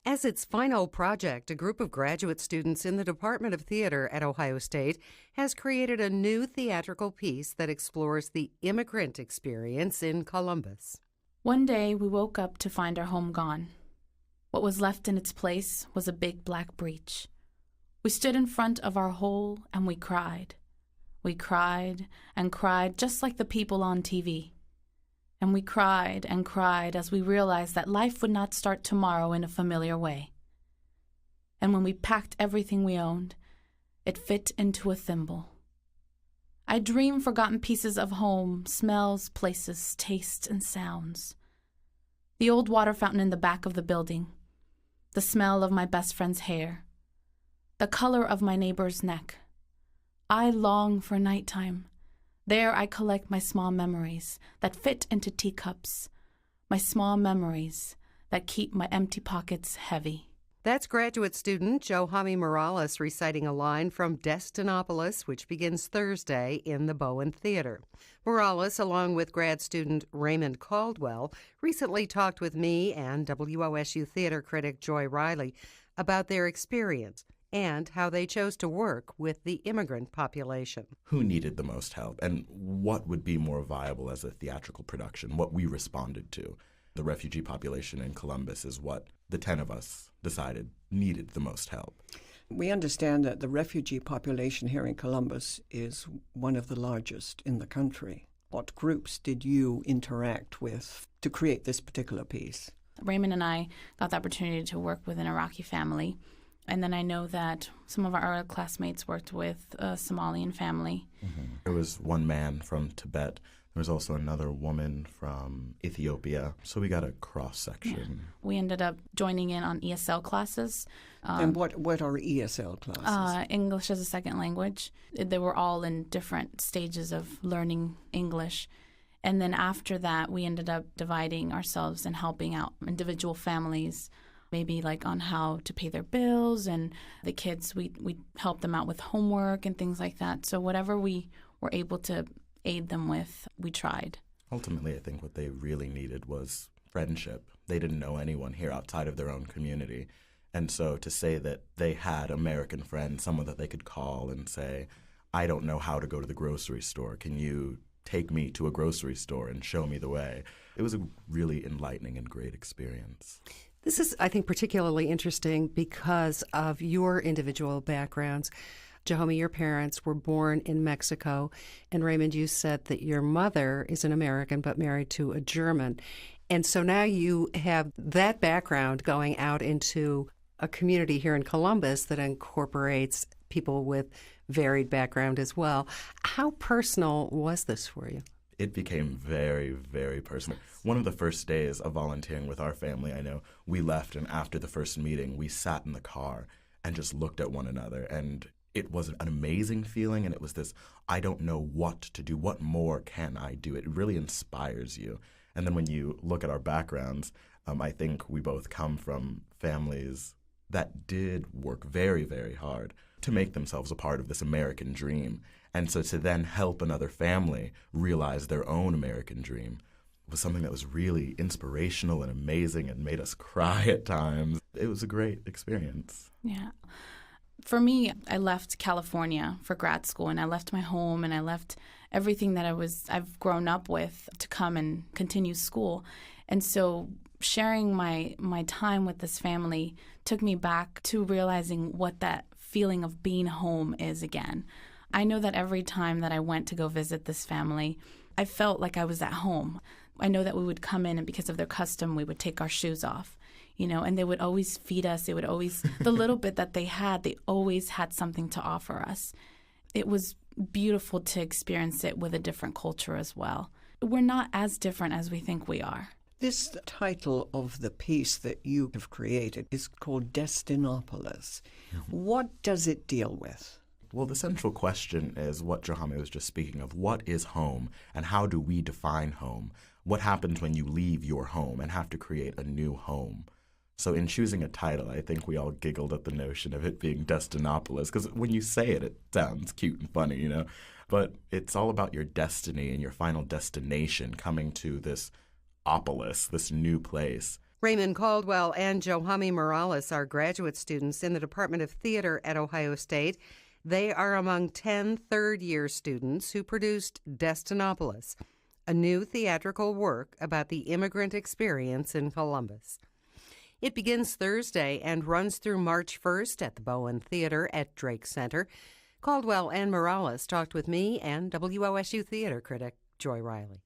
As its final project, a group of graduate students in the Department of Theater at Ohio State has created a new theatrical piece that explores the immigrant experience in Columbus. One day, we woke up to find our home gone. What was left in its place was a big black breach. We stood in front of our hole and we cried. We cried and cried just like the people on TV. And we cried and cried as we realized that life would not start tomorrow in a familiar way. And when we packed everything we owned, it fit into a thimble. I dreamed forgotten pieces of home, smells, places, tastes, and sounds. The old water fountain in the back of the building, the smell of my best friend's hair, the color of my neighbor's neck. I long for nighttime. There I collect my small memories that fit into teacups, my small memories that keep my empty pockets heavy. That's graduate student Johama Morales reciting a line from Destinopolis, which begins Thursday in the Bowen Theater. Morales, along with grad student Raymond Caldwell, recently talked with me and WOSU theater critic Joy Riley about their experience and how they chose to work with the immigrant population. Who needed the most help, and what would be more viable as a theatrical production, what we responded to. The refugee population in Columbus is what the 10 of us decided needed the most help. We understand that the refugee population here in Columbus is one of the largest in the country. What groups did you interact with to create this particular piece? Raymond and I got the opportunity to work with an Iraqi family. And then I know that some of our classmates worked with a Somalian family. Mm-hmm. There was one man from Tibet. There was also another woman from Ethiopia. So we got a cross-section. Yeah. We ended up joining in on ESL classes. And what are ESL classes? English as a second language. They were all in different stages of learning English. And then after that, we ended up dividing ourselves and helping out individual families, maybe like on how to pay their bills, and the kids, we help them out with homework and things like that. So whatever we were able to aid them with, we tried. Ultimately, I think what they really needed was friendship. They didn't know anyone here outside of their own community. And so to say that they had American friends, someone that they could call and say, I don't know how to go to the grocery store. Can you take me to a grocery store and show me the way? It was a really enlightening and great experience. This is, I think, particularly interesting because of your individual backgrounds. Johama, your parents were born in Mexico, and Raymond, you said that your mother is an American but married to a German. And so now you have that background going out into a community here in Columbus that incorporates people with varied background as well. How personal was this for you? It became very, very personal. One of the first days of volunteering with our family, I know, we left, and after the first meeting, we sat in the car and just looked at one another. And it was an amazing feeling, and it was this, I don't know what to do. What more can I do? It really inspires you. And then when you look at our backgrounds, I think we both come from families that did work very, very hard to make themselves a part of this American dream. And so to then help another family realize their own American dream was something that was really inspirational and amazing and made us cry at times. It was a great experience. Yeah. For me, I left California for grad school, and I left my home, and I left everything that I've grown up with to come and continue school. And so sharing my time with this family took me back to realizing what that feeling of being home is again. I know that every time that I went to go visit this family, I felt like I was at home. I know that we would come in, and because of their custom, we would take our shoes off, and they would always feed us. They would always, the little bit that they always had something to offer us. It was beautiful to experience it with a different culture as well. We're not as different as we think we are. This title of the piece that you have created is called Destinopolis. What does it deal with? Well, the central question is what Johama was just speaking of. What is home, and how do we define home? What happens when you leave your home and have to create a new home? So in choosing a title, I think we all giggled at the notion of it being Destinopolis, because when you say it, it sounds cute and funny, But it's all about your destiny and your final destination coming to this opolis, this new place. Raymond Caldwell and Johama Morales are graduate students in the Department of Theater at Ohio State. They are among 10 third-year students who produced Destinopolis, a new theatrical work about the immigrant experience in Columbus. It begins Thursday and runs through March 1st at the Bowen Theater at Drake Center. Caldwell and Morales talked with me and WOSU theater critic Joy Riley.